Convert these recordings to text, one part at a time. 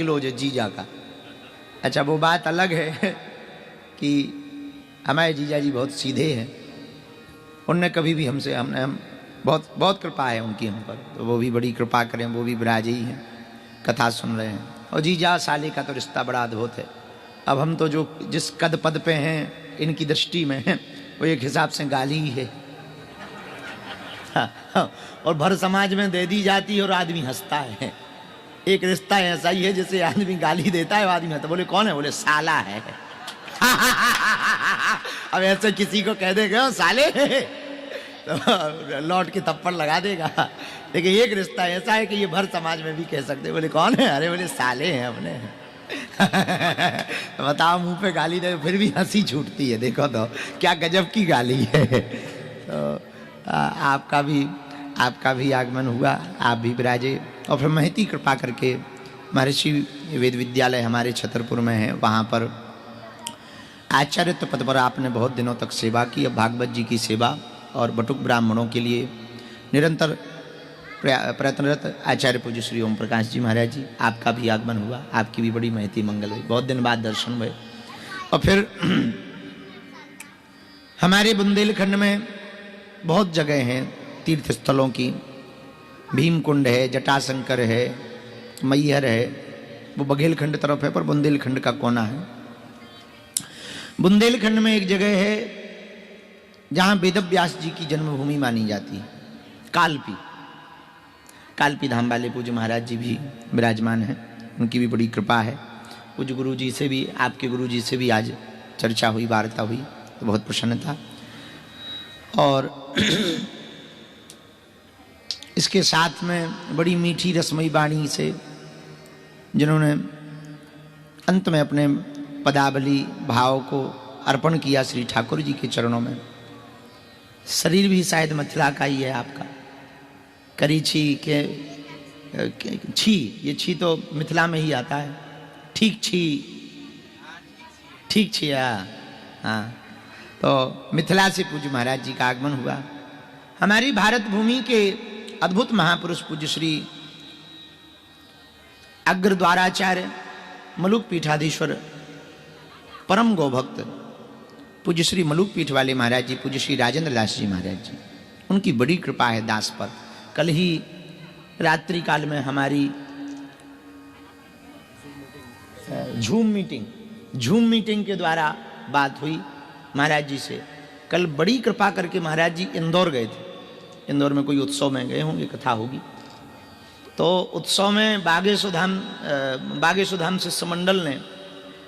Kilo जो जीजा का। अच्छा वो बात अलग है कि हमारे जीजा जी बहुत सीधे हैं, उनने कभी भी हमसे हम बहुत बहुत कृपा है उनकी हम पर, तो वो भी बड़ी कृपा करें, वो भी विराजे ही हैं, कथा सुन रहे हैं। और जीजा साले का तो रिश्ता बड़ा अद्भुत है। अब हम तो जो जिस कद पद पे हैं इनकी दृष्टि में हैं वो एक हिसाब से गाली ही है। हाँ, और भर समाज में दे दी जाती है और आदमी हंसता है। एक रिश्ता ऐसा ही है जिसे आदमी गाली देता है, आदमी तो बोले कौन है, बोले साला है। अब ऐसे किसी को कह देगा साले तो लौट के थप्पड़ लगा देगा। लेकिन एक रिश्ता ऐसा है कि ये भर समाज में भी कह सकते, बोले कौन है, अरे बोले साले हैं अपने। तो बताओ मुंह पे गाली दे फिर भी हंसी छूटती है, देखो तो क्या गजब की गाली है। तो आपका भी आगमन हुआ, आप भी विराजे। और फिर महती कृपा करके महर्षि वेद विद्यालय हमारे छतरपुर में है, वहाँ पर आचार्य पद पर आपने बहुत दिनों तक सेवा की। अब भागवत जी की सेवा और बटुक ब्राह्मणों के लिए निरंतर प्रयत्नरत आचार्य पूज्य श्री ओम प्रकाश जी महाराज जी, आपका भी आगमन हुआ, आपकी भी बड़ी महती मंगल हुई, बहुत दिन बाद दर्शन हुए। और फिर हमारे बुंदेलखंड में बहुत जगह हैं तीर्थ स्थलों की, भीमकुंड है, जटाशंकर है, मैहर है, वो बघेलखंड तरफ है पर बुंदेलखंड का कोना है। बुंदेलखंड में एक जगह है जहाँ वेदव्यास जी की जन्मभूमि मानी जाती है, कालपी। कालपी धाम वाले पूज्य महाराज जी भी विराजमान हैं, उनकी भी बड़ी कृपा है। पूज्य गुरु जी से भी, आपके गुरु जी से भी आज चर्चा हुई, वार्ता हुई, तो बहुत प्रसन्न था। और इसके साथ में बड़ी मीठी रसमयी वाणी से जिन्होंने अंत में अपने पदावली भाव को अर्पण किया श्री ठाकुर जी के चरणों में। शरीर भी शायद मिथिला का ही है आपका, करीछी के छी, ये छी तो मिथिला में ही आता है, ठीक छी हाँ। तो मिथिला से पूज्य महाराज जी का आगमन हुआ। हमारी भारत भूमि के अद्भुत महापुरुष पूज्य श्री अग्रद्वाराचार्य मलुक पीठाधीश्वर परम गोभक्त पूज्य श्री मलुक पीठ वाले महाराज जी, पूज्य श्री राजेंद्र दास जी महाराज जी, उनकी बड़ी कृपा है दास पर। कल ही रात्रि काल में हमारी झूम मीटिंग के द्वारा बात हुई महाराज जी से। कल बड़ी कृपा करके महाराज जी इंदौर गए थे, इंदौर में कोई उत्सव में गए होंगे, कथा होगी। तो उत्सव में बागेशुधाम शिष्य मंडल ने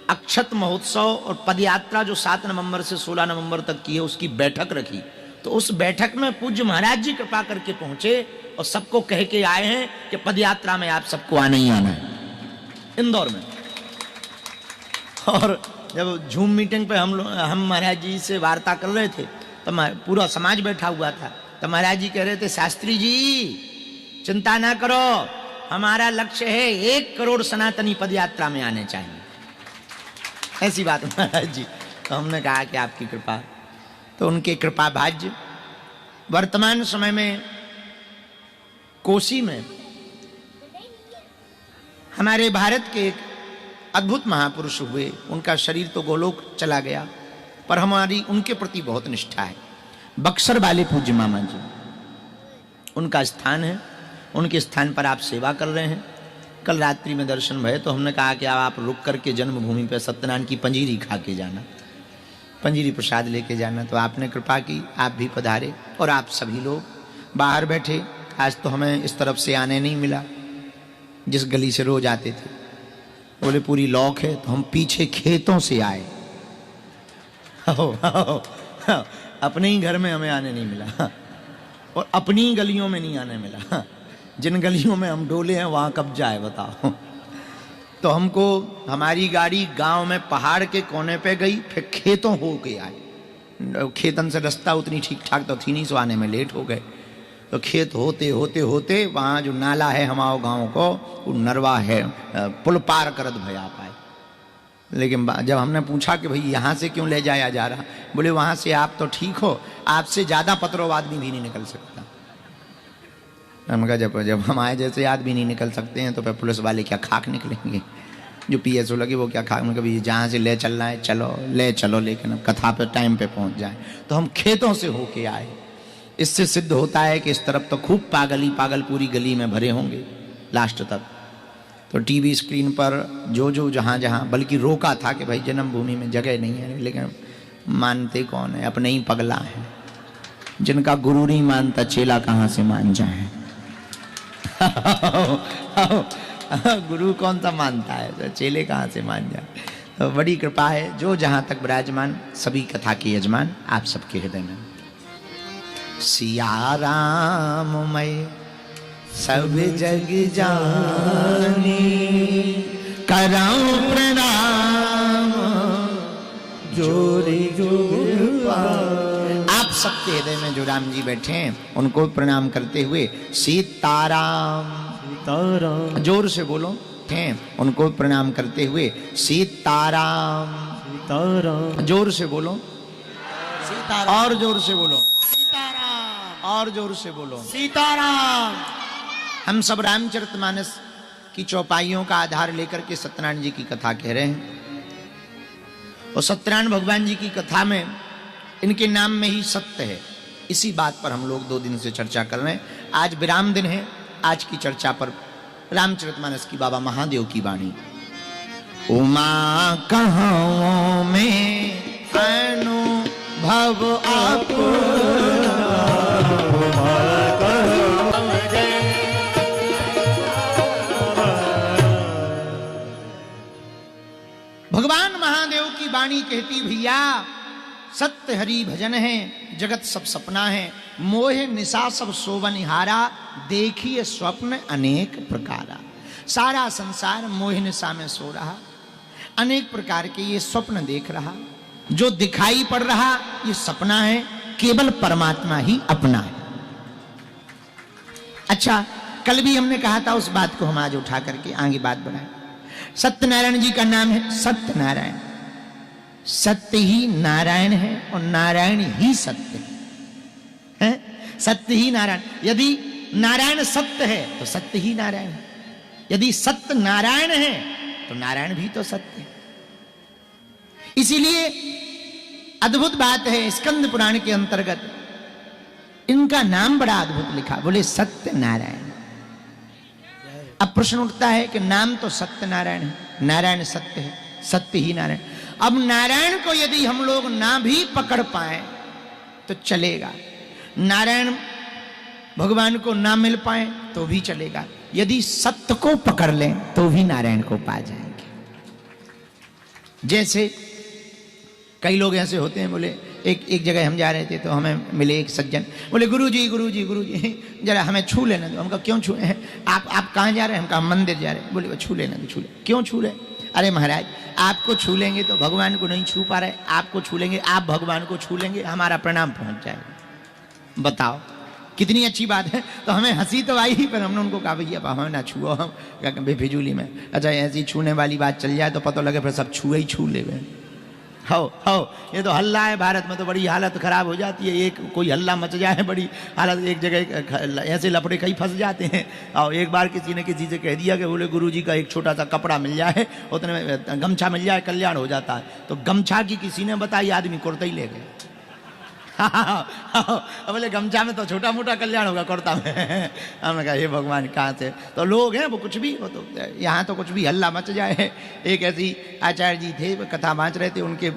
अक्षत महोत्सव और पदयात्रा जो 7 नवंबर से 16 नवंबर तक की है उसकी बैठक रखी। तो उस बैठक में पूज्य महाराज जी कृपा करके पहुंचे और सबको कह के आए हैं कि पदयात्रा में आप सबको आना ही आना है इंदौर में। और जब झूम मीटिंग पे हम महाराज जी से वार्ता कर रहे थे तो पूरा समाज बैठा हुआ था, तो महाराज जी कह रहे थे शास्त्री जी चिंता ना करो, हमारा लक्ष्य है 1 करोड़ सनातनी पदयात्रा में आने चाहिए, ऐसी बात महाराज जी। तो हमने कहा कि आपकी कृपा, तो उनके कृपा भाज्य वर्तमान समय में कोसी में हमारे भारत के एक अद्भुत महापुरुष हुए। उनका शरीर तो गोलोक चला गया पर हमारी उनके प्रति बहुत निष्ठा है। बक्सर वाले पूज्य मामा जी, उनका स्थान है, उनके स्थान पर आप सेवा कर रहे हैं। कल रात्रि में दर्शन भये तो हमने कहा कि आप रुक करके जन्मभूमि पर सत्यनारायण की पंजीरी खा के जाना, पंजीरी प्रसाद लेके जाना। तो आपने कृपा की, आप भी पधारे और आप सभी लोग बाहर बैठे। आज तो हमें इस तरफ से आने नहीं मिला, जिस गली से रोज आते थे, बोले पूरी लॉक है, तो हम पीछे खेतों से आए। अपने ही घर में हमें आने नहीं मिला और अपनी ही गलियों में नहीं आने मिला। जिन गलियों में हम डोले हैं वहाँ कब जाए बताओ। तो हमको हमारी गाड़ी गांव में पहाड़ के कोने पे गई, फिर खेतों हो के आए। खेतन से रास्ता उतनी ठीक ठाक तो थी नहीं, सो आने में लेट हो गए। तो खेत होते होते होते वहाँ जो नाला है हमारे गांव को, वो नरवा है, पुल पार करत भया पाए। लेकिन जब हमने पूछा कि भाई यहाँ से क्यों ले जाया जा रहा, बोले वहाँ से आप तो ठीक हो, आपसे ज़्यादा पत्रों आदमी भी नहीं निकल सकता। हमने कहा जब हमारे जैसे आदमी नहीं निकल सकते हैं तो फिर पुलिस वाले क्या खाक निकलेंगे। जो पीएसओ लगे वो क्या खा, कभी जहाँ से ले चलना है चलो ले चलो, लेकिन अब कथा पे टाइम पे पहुंच जाए। तो हम खेतों से होके आए। इससे सिद्ध होता है कि इस तरफ तो खूब पागल पूरी गली में भरे होंगे लास्ट तक। तो टीवी स्क्रीन पर जो जहाँ जहाँ, बल्कि रोका था कि भाई जन्मभूमि में जगह नहीं है, लेकिन मानते कौन है, अपने ही पगला है। जिनका गुरु नहीं मानता चेला कहाँ से मान जाए। गुरु कौन सा मानता है, तो चेले कहाँ से मान जाए। तो बड़ी कृपा है जो जहाँ तक विराजमान, सभी कथा के यजमान आप सबके हृदय में। सिया राम मैं सब जग जानी, कराऊं प्रणाम जोरी जोर। आप सबके हृदय में जो राम जी बैठे हैं उनको प्रणाम करते हुए सीताराम सीताराम जोर से बोलो हैं, उनको प्रणाम करते हुए सीताराम सीताराम जोर से बोलो, सीताराम और जोर से बोलो, सीताराम और जोर से बोलो, सीताराम। हम सब रामचरितमानस की चौपाइयों का आधार लेकर के सत्यनारायण जी की कथा कह रहे हैं। और सत्यनारायण भगवान जी की कथा में इनके नाम में ही सत्य है। इसी बात पर हम लोग 2 दिन से चर्चा कर रहे हैं। आज विराम दिन है। आज की चर्चा पर रामचरितमानस की बाबा महादेव की वाणी। उमा कहाँ में अनुभव अपना, भगवान महादेव की वाणी कहती भैया सत्य हरि भजन है, जगत सब सपना है, मोह निशा सब सोवनिहारा, देखिए स्वप्न अनेक प्रकारा। सारा संसार मोह निशा में सो रहा, अनेक प्रकार के ये स्वप्न देख रहा। जो दिखाई पड़ रहा ये सपना है, केवल परमात्मा ही अपना है। अच्छा, कल भी हमने कहा था, उस बात को हम आज उठा करके आगे बात बढ़ाएं। सत्यनारायण जी का नाम है सत्यनारायण। सत्य ही नारायण है और नारायण ही सत्य है। सत्य ही नारायण। यदि नारायण सत्य है तो सत्य ही नारायण है। यदि सत्य नारायण है तो नारायण भी तो सत्य है। इसीलिए अद्भुत बात है, स्कंद पुराण के अंतर्गत इनका नाम बड़ा अद्भुत लिखा, बोले सत्य नारायण। अब प्रश्न उठता है कि नाम तो सत्य नारायण है, नारायण सत्य है, सत्य ही नारायण। अब नारायण को यदि हम लोग ना भी पकड़ पाए तो चलेगा, नारायण भगवान को ना मिल पाए तो भी चलेगा। यदि सत्य को पकड़ लें तो भी नारायण को पा जाएंगे। जैसे कई लोग ऐसे होते हैं, बोले एक जगह हम जा रहे थे तो हमें मिले एक सज्जन, बोले गुरुजी जरा हमें छू लेना दो। हम कहा क्यों छू हैं? आप कहाँ जा रहे हैं? हम कहा मंदिर जा रहे हैं। बोले छू लेना दो। छू ले। क्यों छू ले? अरे महाराज, आपको छू लेंगे तो भगवान को नहीं छू पा रहे, आपको छू लेंगे, आप भगवान को छू लेंगे, हमारा प्रणाम पहुंच जाएगा। बताओ कितनी अच्छी बात है। तो हमें हंसी तो आई, पर हमने उनको कहा भैया हमें ना छुओ, हम बेफिजूली में। अच्छा, ऐसी छूने वाली बात चल जाए तो पता लगे फिर सब छुए ही छू ले। हो ये तो हल्ला है भारत में, तो बड़ी हालत खराब हो जाती है। एक कोई हल्ला मच जाए, बड़ी हालत, एक जगह ऐसे लफड़े कहीं फंस जाते हैं। और एक बार किसी ने किसी से कह दिया कि बोले गुरुजी का एक छोटा सा कपड़ा मिल जाए, उतने में गमछा मिल जाए, कल्याण हो जाता है। तो गमछा की किसी ने बताई, आदमी कुर्ता ही ले गए। बोले गमछा में तो छोटा मोटा कल्याण होगा, कुर्ता में। हमने कहा ये भगवान कहाँ से। तो लोग हैं वो कुछ भी, वो तो यहाँ तो कुछ भी हल्ला मच जाए। एक ऐसी आचार्य जी थे, कथा बाँच रहे थे, उनके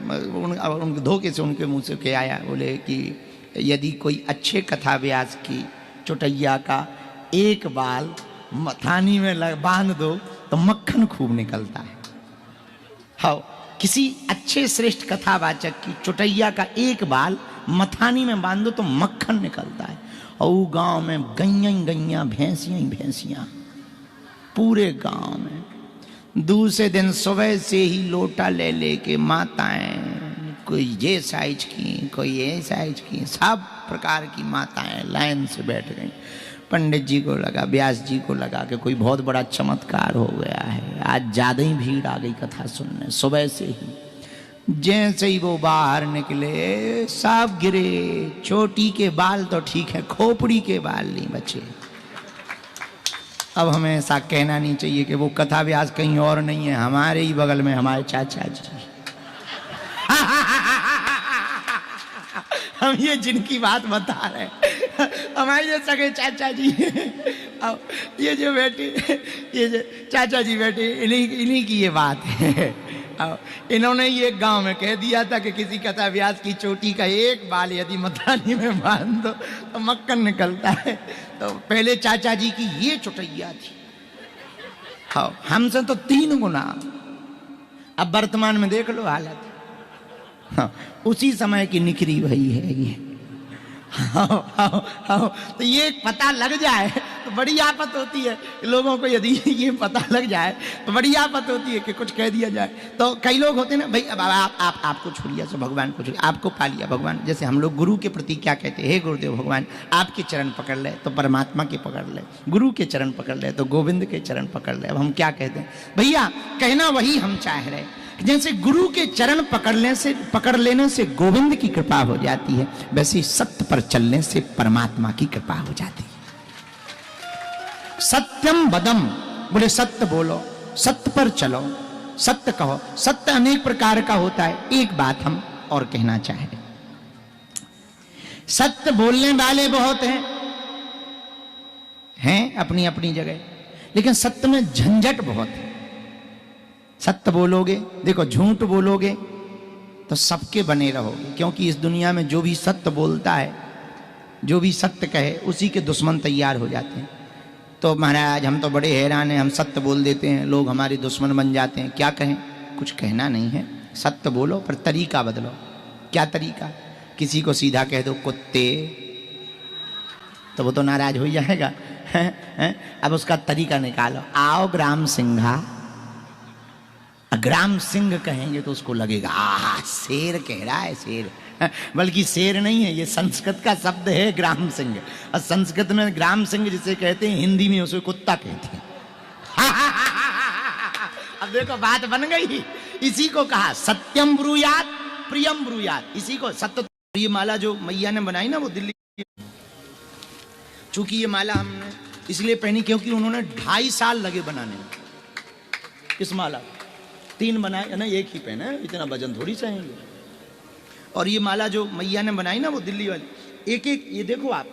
धोखे से उनके मुंह से कह आया, बोले कि यदि कोई अच्छे कथा व्यास की चुटैया का एक बाल मथानी में बांध दो तो मक्खन खूब निकलता है। हाँ, किसी अच्छे श्रेष्ठ कथावाचक की चुटैया का एक बाल मथानी में बांधो तो मक्खन निकलता है। और गांव में गैया भैंसियां ही भैंसियां पूरे गांव में। दूसरे दिन सुबह से ही लोटा ले लेके माताएं, कोई ये साइज की, कोई ये साइज की, सब प्रकार की माताएं लाइन से बैठ गई। पंडित जी को लगा, व्यास जी को लगा कि कोई बहुत बड़ा चमत्कार हो गया है, आज ज्यादा ही भीड़ आ गई कथा सुनने। सुबह से ही जैसे ही वो बाहर निकले सब गिरे। चोटी के बाल तो ठीक है, खोपड़ी के बाल नहीं बचे। अब हमें ऐसा कहना नहीं चाहिए कि वो कथा व्यास कहीं और नहीं है, हमारे ही बगल में हमारे चाचा जी। हम ये जिनकी बात बता रहे हैं हमारे जो सगे चाचा जी, अब ये जो बेटे, ये जो चाचा जी बेटे, इन्हीं की ये बात है। अब इन्होंने ये गांव में कह दिया था कि किसी कथा व्यास की चोटी का एक बाल यदि मथानी में बांध दो तो मक्खन निकलता है। तो पहले चाचा जी की ये चुटैया थी, हाँ, हमसे तो 3 गुना। अब वर्तमान में देख लो हालत, हाँ, उसी समय की निकरी भई है ये। हाँ, हाँ, हाँ, तो ये पता लग जाए तो बड़ी आफत होती है लोगों को। यदि ये पता लग जाए तो बड़ी आफत होती है कि कुछ कह दिया जाए। तो कई लोग होते हैं ना, भाई अब आपको छू लिया तो भगवान को छू लिया, आपको पा लिया भगवान। जैसे हम लोग गुरु के प्रति क्या कहते हैं, हे गुरुदेव भगवान आपके चरण पकड़ ले तो परमात्मा के पकड़ ले, गुरु के चरण पकड़ ले तो गोविंद के चरण पकड़ ले। अब हम क्या कहते हैं भैया, कहना वही हम चाह रहे हैं। जैसे गुरु के चरण पकड़ लेने से गोविंद की कृपा हो जाती है, वैसे सत्य पर चलने से परमात्मा की कृपा हो जाती है। सत्यम वदम, बोले सत्य बोलो, सत्य पर चलो, सत्य कहो। सत्य अनेक प्रकार का होता है। एक बात हम और कहना चाह रहे, सत्य बोलने वाले बहुत हैं अपनी अपनी जगह, लेकिन सत्य में झंझट बहुत है। सत्य बोलोगे, देखो झूठ बोलोगे तो सबके बने रहोगे, क्योंकि इस दुनिया में जो भी सत्य बोलता है, जो भी सत्य कहे, उसी के दुश्मन तैयार हो जाते हैं। तो महाराज हम तो बड़े हैरान हैं, हम सत्य बोल देते हैं, लोग हमारे दुश्मन बन जाते हैं। क्या कहें, कुछ कहना नहीं है, सत्य बोलो पर तरीका बदलो। क्या तरीका, किसी को सीधा कह दो कुत्ते, तो वो तो नाराज हो जाएगा। अब उसका तरीका निकालो, आओ ग्राम सिंघा। ग्राम सिंह कहेंगे तो उसको लगेगा आहा शेर कह रहा है, शेर, बल्कि शेर नहीं है, ये संस्कृत का शब्द है ग्राम सिंह। और संस्कृत में ग्राम सिंह जिसे कहते हैं, हिंदी में उसे कुत्ता कहते हैं। अब देखो बात बन गई। इसी को कहा सत्यम ब्रूयात प्रियम ब्रूयात। इसी को सत्य। ये माला जो मैया ने बनाई ना, वो दिल्ली, चूंकि ये माला हमने इसलिए पहनी क्योंकि उन्होंने 2.5 साल लगे बनाने में इस माला। 3 बनाए ना, एक ही पहना है, इतना वजन थोड़ी चाहिए। और ये माला जो मैया ने बनाई ना, वो दिल्ली वाली, एक एक, ये देखो आप,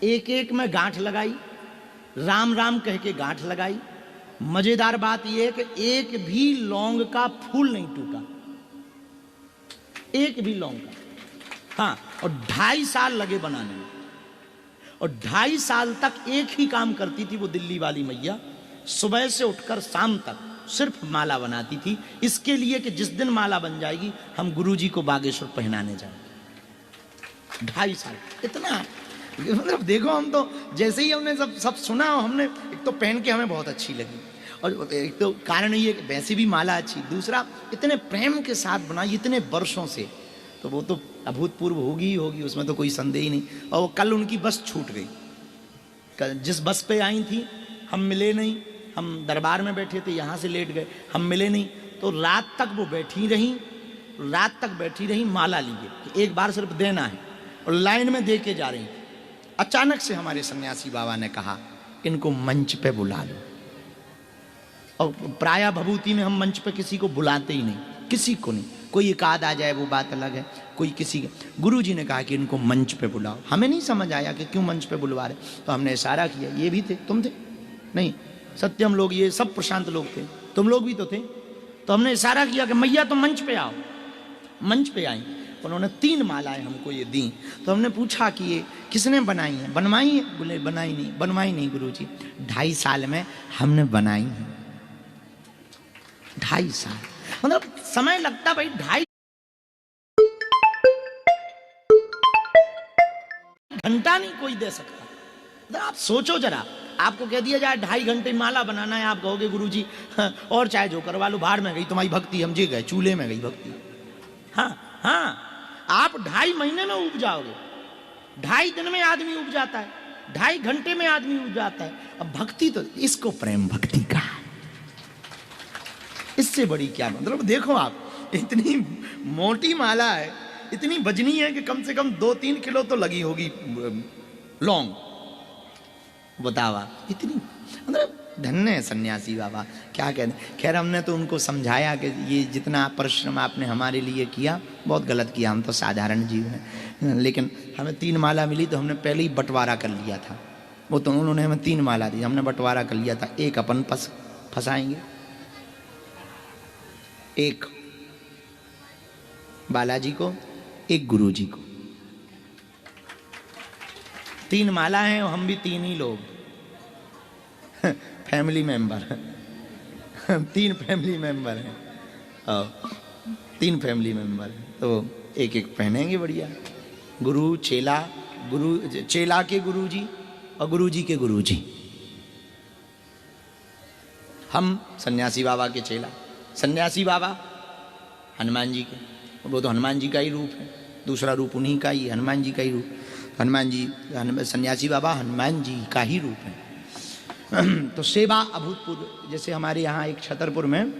एक एक में गांठ लगाई, राम राम कह के गांठ लगाई। मजेदार बात यह है कि एक भी लौंग का फूल नहीं टूटा, एक भी लौंग का। हाँ, और 2.5 साल लगे बनाने में, और 2.5 साल तक एक ही काम करती थी वो दिल्ली वाली मैया। सुबह से उठकर शाम तक सिर्फ माला बनाती थी, इसके लिए कि जिस दिन माला बन जाएगी हम गुरुजी को बागेश्वर पहनाने जाएंगे। 2.5 साल, इतना मतलब देखो, हम तो जैसे ही हमने सब सुना, हमने एक तो पहन के हमें बहुत अच्छी लगी, और एक तो कारण ये कि वैसे भी माला अच्छी, दूसरा इतने प्रेम के साथ बनाई इतने वर्षों से, तो वो तो अभूतपूर्व होगी ही होगी, उसमें तो कोई संदेह ही नहीं। और कल उनकी बस छूट गई। जिस बस पे आई थी हम मिले नहीं, हम दरबार में बैठे थे, यहाँ से लेट गए, हम मिले नहीं। तो रात तक वो बैठी रही, माला लिए, एक बार सिर्फ देना है, और लाइन में दे के जा रही। अचानक से हमारे सन्यासी बाबा ने कहा इनको मंच पे बुला लो। और प्रायः भभूति में हम मंच पे किसी को बुलाते ही नहीं, किसी को नहीं, कोई एक आध आ जाए वो बात अलग है, कोई किसी के। गुरुजी ने कहा कि इनको मंच पे बुलाओ। हमें नहीं समझ आया कि क्यों मंच पे बुलवा रहे, तो हमने इशारा किया, ये भी थे, तुम थे नहीं, सत्यम लोग, ये सब प्रशांत लोग थे, तुम लोग भी तो थे। तो हमने इशारा किया कि मैया तुम मंच पे आओ। मंच पे आई, उन्होंने 3 मालाएं हमको ये दी। तो हमने पूछा कि ये किसने बनाई है, बनवाई है? बोले बनवाई नहीं गुरुजी, 2.5 साल में हमने बनाई है। 2.5 साल मतलब समय लगता भाई, 2.5 घंटा नहीं कोई दे सकता। आप सोचो जरा, आपको कह दिया जाए 2.5 घंटे माला बनाना है, आप कहोगे गुरुजी और चाहे जो करवा लो, बाहर में गई तुम्हारी भक्ति, हम जी गए, चूल्हे में गई भक्ति। हाँ, आप 2.5 महीने में उब जाओगे, 2.5 दिन में आदमी उब जाता है, 2.5 घंटे में आदमी उब जाता है। अब भक्ति तो इसको प्रेम भक्ति का, इससे बड़ी क्या मतलब। देखो आप, इतनी मोटी माला है, इतनी वजनी है कि कम से कम 2-3 किलो तो लगी होगी लौंग, बतावा इतनी मतलब धन्य है सन्यासी बाबा, क्या कहते। खैर हमने तो उनको समझाया कि ये जितना परिश्रम आपने हमारे लिए किया बहुत गलत किया, हम तो साधारण जीव हैं। लेकिन हमें 3 माला मिली तो हमने पहले ही बंटवारा कर लिया था। वो तो उन्होंने हमें 3 माला दी, हमने बंटवारा कर लिया था। एक अपन फंसाएंगे, एक बालाजी को, एक गुरु जी को। 3 माला हैं और हम भी 3 ही लोग फैमिली मेंबर 3 फैमिली मेंबर हैं और 3 फैमिली मेंबर हैं, तो एक एक पहनेंगे बढ़िया। गुरु चेला, गुरु चेला के गुरु जी और गुरु जी के गुरु जी। हम सन्यासी बाबा के चेला, सन्यासी बाबा हनुमान जी के, वो तो हनुमान जी का ही रूप है, दूसरा रूप उन्हीं का ही, हनुमान जी का ही रूप। हनुमान जी, सन्यासी बाबा हनुमान जी का ही रूप है। तो सेवा अभूतपूर्व। जैसे हमारे यहाँ एक छतरपुर में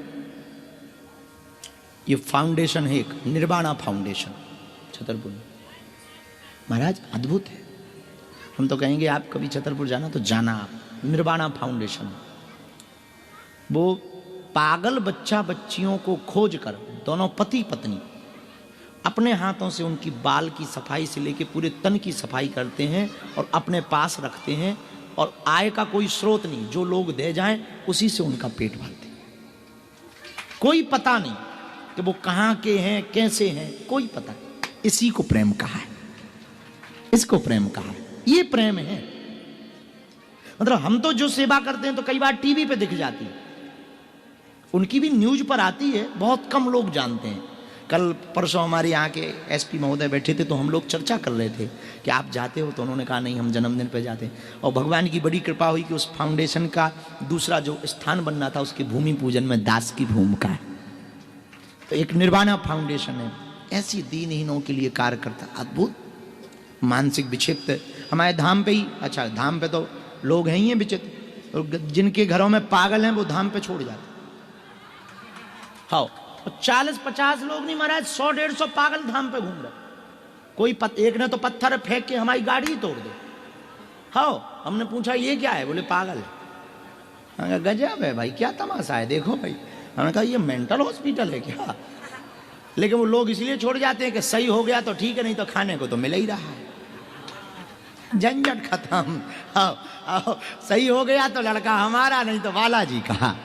ये फाउंडेशन है, एक निर्वाणा फाउंडेशन छतरपुर में, महाराज अद्भुत है। हम तो कहेंगे आप कभी छतरपुर जाना तो जाना आप। निर्वाणा फाउंडेशन, वो पागल बच्चा बच्चियों को खोज कर, दोनों पति पत्नी अपने हाथों से उनकी बाल की सफाई से लेकर पूरे तन की सफाई करते हैं और अपने पास रखते हैं, और आय का कोई स्रोत नहीं, जो लोग दे जाएं उसी से उनका पेट भरते हैं। कोई पता नहीं कि वो कहाँ के हैं, कैसे हैं, कोई पता नहीं। इसी को प्रेम कहा है, इसको प्रेम कहा है। ये प्रेम है। मतलब हम तो जो सेवा करते हैं तो कई बार टीवी पे दिख जाती है, उनकी भी न्यूज पर आती है, बहुत कम लोग जानते हैं। कल परसों हमारे यहाँ के एसपी महोदय बैठे थे तो हम लोग चर्चा कर रहे थे कि आप जाते हो, तो उन्होंने कहा नहीं हम जन्मदिन पे जाते हैं। और भगवान की बड़ी कृपा हुई कि उस फाउंडेशन का दूसरा जो स्थान बनना था उसके भूमि पूजन में दास की भूमिका है। तो एक निर्वाणा फाउंडेशन है, ऐसी दीनहीनों के लिए कार्य करता, अद्भुत। मानसिक विक्षिप्त हमारे धाम पे ही, अच्छा धाम पे तो लोग हैं ही हैं विचित्र, और जिनके घरों में पागल हैं वो धाम पे छोड़ जाते। हाँ, 40-50 लोग नहीं महाराज, 100-150 पागल धाम पे घूम रहे। कोई एक ने तो पत्थर फेंक के हमारी गाड़ी ही तोड़ दी। हाँ, हमने पूछा ये क्या है, बोले पागल है। हमने कहा गजब है भाई, क्या तमाशा है, देखो भाई। हमने कहा ये मेंटल हॉस्पिटल है क्या। लेकिन वो लोग इसलिए छोड़ जाते हैं कि सही हो गया तो ठीक है, नहीं तो खाने को तो मिल ही रहा है, झंझट खत्म। आओ, सही हो गया तो लड़का हमारा, नहीं तो बालाजी का।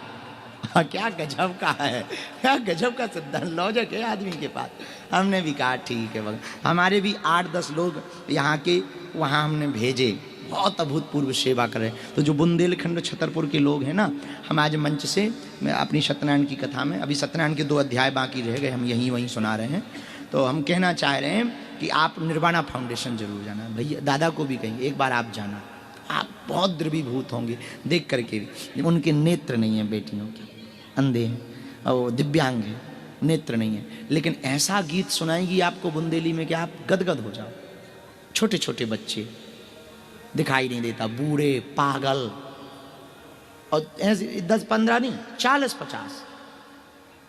क्या गजब का है, क्या गजब का सिद्धांत लॉजिक है आदमी के पास। हमने भी कहा ठीक है, हमारे भी 8-10 लोग यहाँ के वहाँ हमने भेजे, बहुत अभूतपूर्व सेवा करें। तो जो बुंदेलखंड छतरपुर के लोग हैं ना, हम आज मंच से मैं अपनी सत्यनारायण की कथा में, अभी सत्यनारायण के 2 अध्याय बाकी रह गए, हम यहीं वहीं सुना रहे हैं। तो हम कहना चाह रहे हैं कि आप निर्वाणा फाउंडेशन जरूर जाना। भैया दादा को भी कहेंगे एक बार आप जाना, आप बहुत द्रवीभूत होंगे देख करके। उनके नेत्र नहीं हैं बेटियों के, अंधे हैं और दिव्यांग हैं, नेत्र नहीं है, लेकिन ऐसा गीत सुनाएंगी आपको बुंदेली में कि आप गदगद हो जाओ। छोटे छोटे बच्चे, दिखाई नहीं देता, बूढ़े, पागल, और ऐसे 10-15 नहीं, 40-50,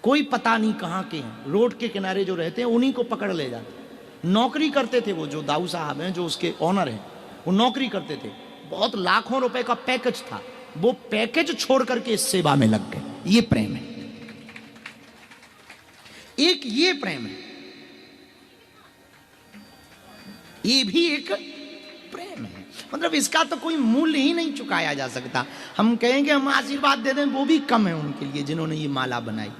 कोई पता नहीं कहाँ के हैं। रोड के किनारे जो रहते हैं उन्हीं को पकड़ ले जाते। नौकरी करते थे वो, जो दाऊ साहब हैं जो उसके ऑनर हैं, वो नौकरी करते थे, बहुत लाखों रुपए का पैकेज था, वो पैकेज छोड़ करके इस सेवा में लग गए। ये प्रेम है, एक ये प्रेम है, ये भी एक प्रेम है। मतलब इसका तो कोई मूल्य ही नहीं चुकाया जा सकता। हम कहेंगे हम आशीर्वाद दे दें वो भी कम है उनके लिए, जिन्होंने ये माला बनाई,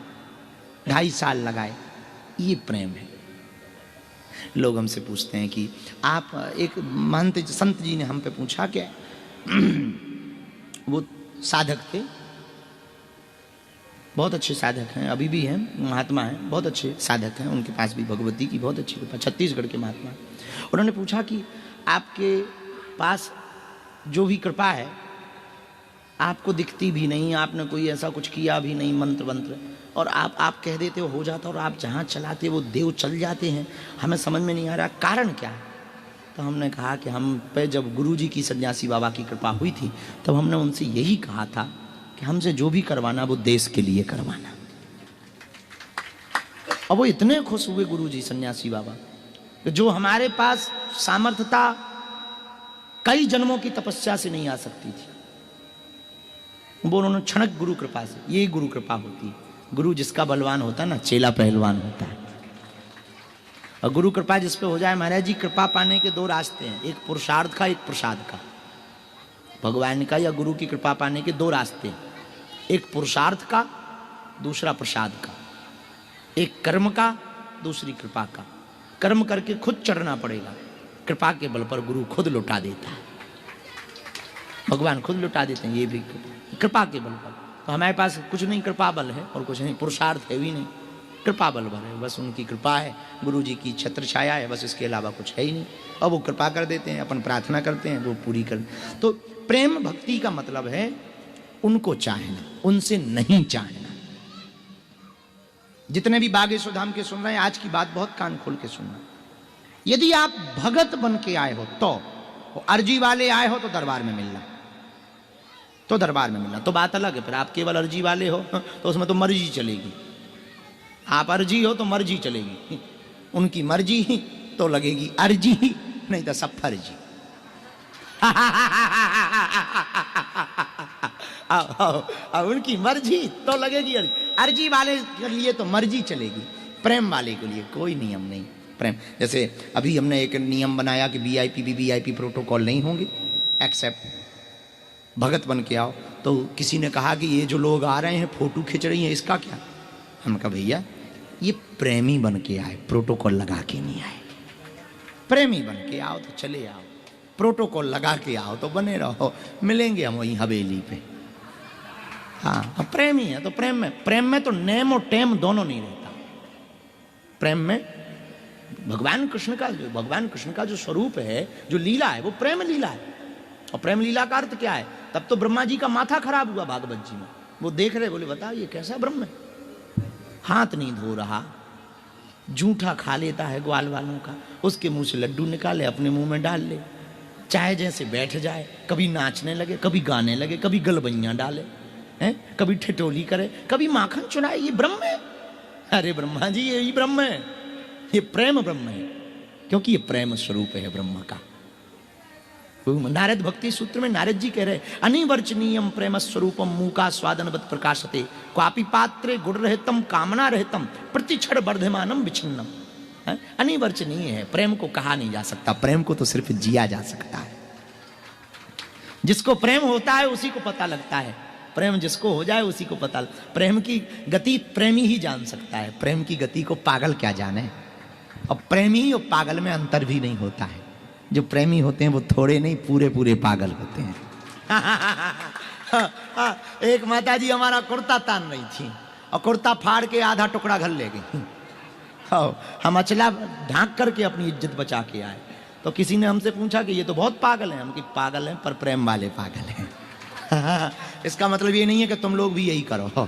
2.5 साल लगाए। ये प्रेम है। लोग हमसे पूछते हैं कि आप, एक महंत संत जी ने हम पे पूछा कि वो साधक थे, बहुत अच्छे साधक हैं, अभी भी हैं, महात्मा हैं, बहुत अच्छे साधक हैं, उनके पास भी भगवती की बहुत अच्छी कृपा, छत्तीसगढ़ के महात्मा। उन्होंने पूछा कि आपके पास जो भी कृपा है आपको दिखती भी नहीं, आपने कोई ऐसा कुछ किया भी नहीं, मंत्र वंत्र, और आप कह देते हो जाता, और आप जहाँ चलाते वो देव चल जाते हैं, हमें समझ में नहीं आ रहा कारण क्या है। तो हमने कहा कि हम पे जब गुरुजी की सन्यासी बाबा की कृपा हुई थी तब हमने उनसे यही कहा था कि हमसे जो भी करवाना वो देश के लिए करवाना। और वो इतने खुश हुए गुरुजी सन्यासी बाबा, जो हमारे पास सामर्थ्यता कई जन्मों की तपस्या से नहीं आ सकती थी, वो उन्होंने क्षणक गुरु कृपा से, ये गुरु कृपा होती है। गुरु जिसका बलवान होता है ना, चेला पहलवान होता है। और गुरु कृपा जिस पे हो जाए, महाराज जी कृपा पाने के दो रास्ते हैं, एक पुरुषार्थ का, एक प्रसाद का। भगवान का या गुरु की कृपा पाने के दो रास्ते हैं, एक पुरुषार्थ का, दूसरा प्रसाद का। एक कर्म का, दूसरी कृपा का। कर्म करके खुद चढ़ना पड़ेगा, कृपा के बल पर गुरु खुद लौटा देता है, भगवान खुद लौटा देते हैं, ये भी कृपा के बल पर। तो हमारे पास कुछ नहीं कृपा बल है और कुछ नहीं पुरुषार्थ है भी नहीं, कृपा बल भर है, बस उनकी कृपा है, गुरु जी की छत्र छाया है, बस इसके अलावा कुछ है ही नहीं। और वो कृपा कर देते हैं, अपन प्रार्थना करते हैं, वो पूरी कर। तो प्रेम भक्ति का मतलब है उनको चाहना, उनसे नहीं चाहना। जितने भी बागेश्वर धाम के सुन रहे हैं, आज की बात बहुत कान खोल के सुनना। यदि आप भगत बन के आए हो तो, अर्जी वाले आए हो तो दरबार में मिलना, तो दरबार में मिलना तो बात अलग है। फिर आप केवल अर्जी वाले हो तो उसमें तो मर्जी चलेगी। आप अर्जी हो तो मर्जी चलेगी, उनकी मर्जी तो लगेगी अर्जी, नहीं तो सब फर्जी। उनकी मर्जी तो लगेगी अर्जी, अर्जी वाले के लिए तो मर्जी चलेगी, प्रेम वाले के लिए कोई नियम नहीं। प्रेम जैसे अभी हमने एक नियम बनाया कि वीआईपी भी वीआईपी प्रोटोकॉल नहीं होंगे, एक्सेप्ट भगत बन के आओ। तो किसी ने कहा कि ये जो लोग आ रहे हैं फोटो खींच रही हैं, इसका क्या? हमने कहा भैया ये प्रेमी बन के आए, प्रोटोकॉल लगा के नहीं आए। प्रेमी बन के आओ तो चले आओ, प्रोटोकॉल लगा के आओ तो बने रहो, मिलेंगे हम वहीं हवेली पे। हाँ प्रेमी है तो प्रेम में तो नेम और टेम दोनों नहीं रहता। प्रेम में भगवान कृष्ण का जो स्वरूप है, जो लीला है, वो प्रेम लीला है। और प्रेम लीला का अर्थ क्या है? तब तो ब्रह्मा जी का माथा खराब हुआ भागवत जी में, वो देख रहे, बोले बताओ ये कैसा ब्रह्म है, हाथ नहीं धो रहा, जूठा खा लेता है ग्वाल वालों का, उसके मुंह से लड्डू निकाले अपने मुंह में डाल ले, चाहे जैसे बैठ जाए, कभी नाचने लगे, कभी गाने लगे, कभी गलबैयां डाले हैं, कभी ठिठोली करे, कभी माखन चुराए, ये ब्रह्म है? अरे ब्रह्मा जी यही ब्रह्म है, ये प्रेम ब्रह्म है, क्योंकि ये प्रेम स्वरूप है ब्रह्म का। नारद भक्ति सूत्र में नारद जी कह रहे, अनिवर्चनीयम प्रेम स्वरूपम मूका स्वादनवत प्रकाशते, क्वापि पात्रे गुण रहतम कामना रहतम प्रतिक्षण वर्धमानम विच्छिन्नम। अनिवर्चनीय है, प्रेम को कहा नहीं जा सकता, प्रेम को तो सिर्फ जिया जा सकता है। जिसको प्रेम होता है उसी को पता लगता है, प्रेम जिसको हो जाए उसी को पता। प्रेम की गति प्रेमी ही जान सकता है, प्रेम की गति को पागल क्या जाने। और प्रेमी और पागल में अंतर भी नहीं होता है। जो प्रेमी होते हैं वो थोड़े नहीं पूरे पूरे पागल होते हैं। एक माता जी हमारा कुर्ता तान रही थी और कुर्ता फाड़ के आधा टुकड़ा घर ले गई। हम अचला ढांक करके अपनी इज्जत बचा के आए। तो किसी ने हमसे पूछा कि ये तो बहुत पागल हैं। हम कि पागल हैं पर प्रेम वाले पागल हैं। इसका मतलब ये नहीं है कि तुम लोग भी यही करो।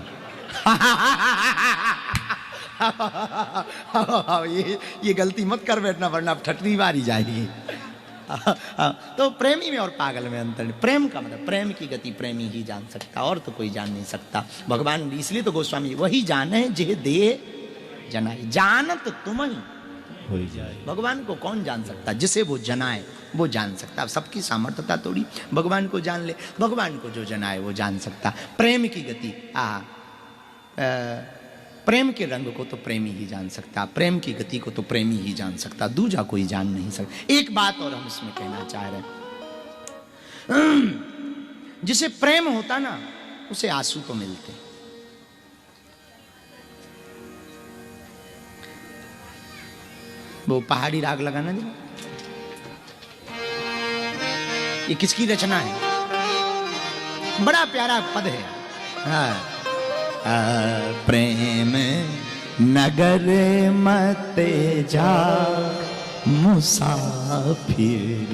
ये गलती मत कर बैठना वरना ठटनी मारी जाएगी। तो प्रेमी में और पागल में अंतर नहीं। प्रेम का मतलब प्रेम की गति प्रेमी ही जान सकता, और तो कोई जान नहीं सकता। भगवान इसलिए तो गोस्वामी वही जाने जे दे जनाए, जानत तुम ही हो जाए। भगवान को कौन जान सकता? जिसे वो जनाए वो जान सकता। अब सबकी सामर्थ्यता थोड़ी भगवान को जान ले, भगवान को जो जनाए वो जान सकता। प्रेम की गति प्रेम के रंग को तो प्रेमी ही जान सकता, प्रेम की गति को तो प्रेमी ही जान सकता, दूजा कोई जान नहीं सकता। एक बात और हम इसमें कहना चाह रहे हैं, जिसे प्रेम होता ना उसे आंसू तो मिलते। वो पहाड़ी राग लगाना जी, ये किसकी रचना है? बड़ा प्यारा पद है। हाँ, प्रेम नगर मत जा मुसाफिर,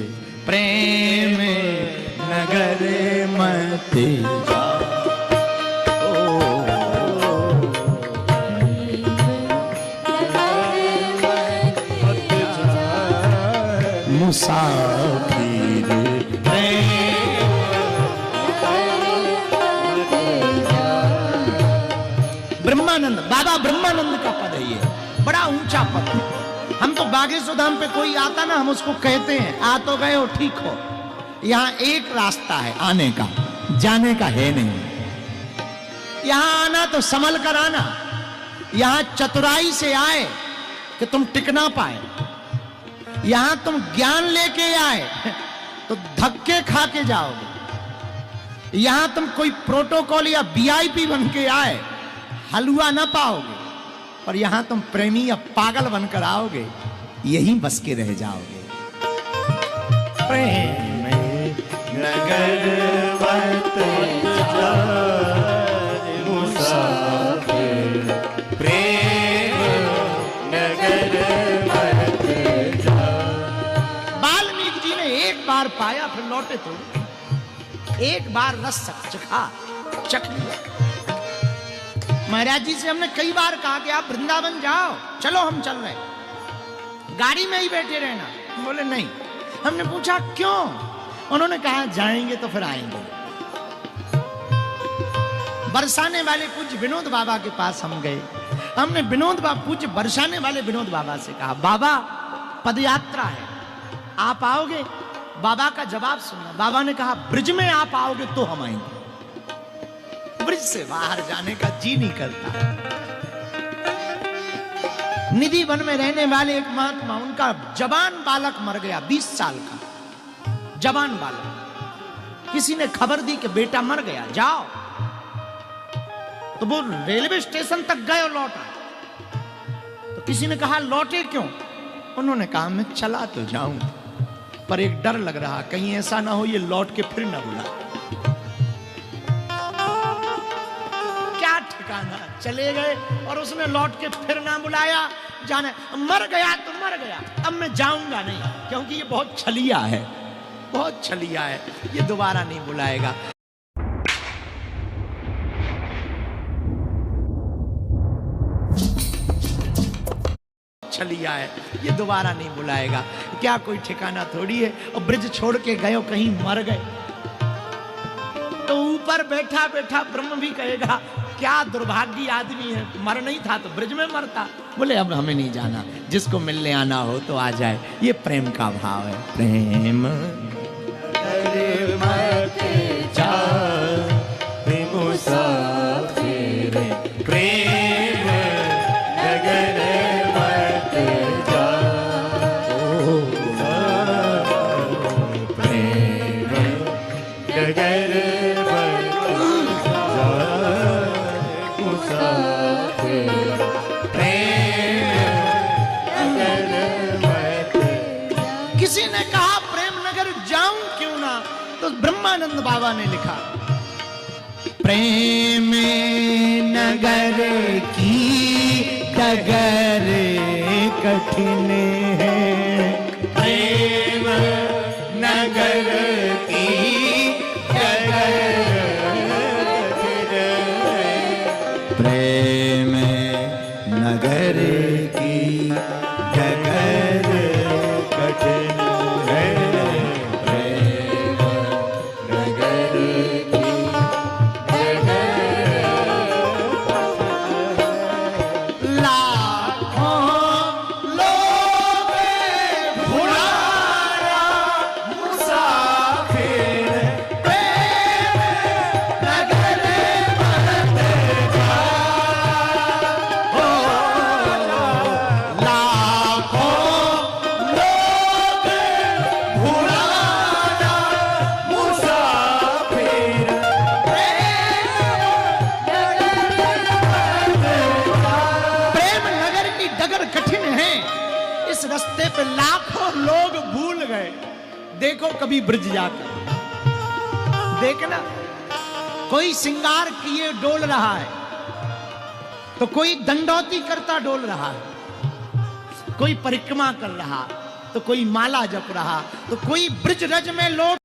प्रेम नगर मत जा मुसाफिर, ब्रह्मानंद, बाबा ब्रह्मानंद का पद है ये, बड़ा ऊंचा पद है। हम तो बागेश्वर धाम पे कोई आता ना, हम उसको कहते हैं आ तो गए हो ठीक हो। यहाँ एक रास्ता है आने का, जाने का है नहीं। यहां आना तो संभल कर आना, यहां चतुराई से आए कि तुम टिक ना पाए, यहां तुम ज्ञान लेके आए तो धक्के खा के जाओगे, यहां तुम कोई प्रोटोकॉल या वीआईपी बन के आए हलवा ना पाओगे, और यहां तुम प्रेमी या पागल बनकर आओगे, यहीं बस के रह जाओगे। प्रेम नगर वत मुसाफिर, प्रेम नगर वत जा। वाल्मीकि जी ने एक बार पाया फिर लौटे तो, एक बार रस चखा चख लिया। महाराज जी से हमने कई बार कहा कि आप वृंदावन जाओ, चलो हम चल रहे, गाड़ी में ही बैठे रहना, बोले नहीं। हमने पूछा क्यों, उन्होंने कहा जाएंगे तो फिर आएंगे। बरसाने वाले पूज्य विनोद बाबा के पास हम गए, हमने विनोद बाबा पूज्य बरसाने वाले विनोद बाबा से कहा बाबा पदयात्रा है, आप आओगे? बाबा का जवाब सुनना, बाबा ने कहा ब्रिज में आप आओगे तो हम आएंगे, ब्रिज से बाहर जाने का जी नहीं करता। निधि वन में रहने वाले एक महात्मा, उनका जवान बालक मर गया, 20 साल का जवान बालक, किसी ने खबर दी कि बेटा मर गया, जाओ। तो वो रेलवे स्टेशन तक गए और लौटा, तो किसी ने कहा लौटे क्यों? उन्होंने कहा मैं चला तो जाऊं, पर एक डर लग रहा, कहीं ऐसा ना हो ये लौट के फिर ना बुला। क्या ठिकाना, चले गए और उसने लौट के फिर ना बुलाया। जाने मर गया तो मर गया, अब मैं जाऊंगा नहीं, क्योंकि ये बहुत छलिया है, बहुत छलिया है, ये दोबारा नहीं बुलाएगा। छलिया है, ये दोबारा नहीं बुलाएगा। क्या कोई ठिकाना थोड़ी है। और ब्रिज छोड़ के गए और कहीं मर गए तो ऊपर बैठा बैठा ब्रह्म भी कहेगा क्या दुर्भाग्य आदमी है, मर नहीं था तो ब्रिज में मरता। बोले अब हमें नहीं जाना, जिसको मिलने आना हो तो आ जाए। ये प्रेम का भाव है। प्रेम मुसाफिर, प्रेम नगर मत जा, प्रेम नगर मत जा, मुसाफिर, प्रेम नगर मत। किसी ने कहा प्रेम नगर जाऊं क्यों ना, तो ब्रह्मानंद बाबा ने लिखा प्रेम नगर की डगर कठिन है, प्रेम नगर की डगर कठिन है, प्रेम नगर की डगर कठिन है, प्रेम नगर की लाखों लोग भुलाया मुसाफिर, प्रेम नगर मत जा। ओ लाखों लोग भुलाया मुसाफिर, प्रेम नगर की डगर कठिन है। इस रास्ते पे लाखों लोग भूल गए। देखो कभी ब्रिज जाकर देखना, कोई श्रृंगार किए डोल रहा है, तो कोई दंडौती करता डोल रहा है, कोई परिक्रमा कर रहा, तो कोई माला जप रहा, तो कोई ब्रिज रज में लौट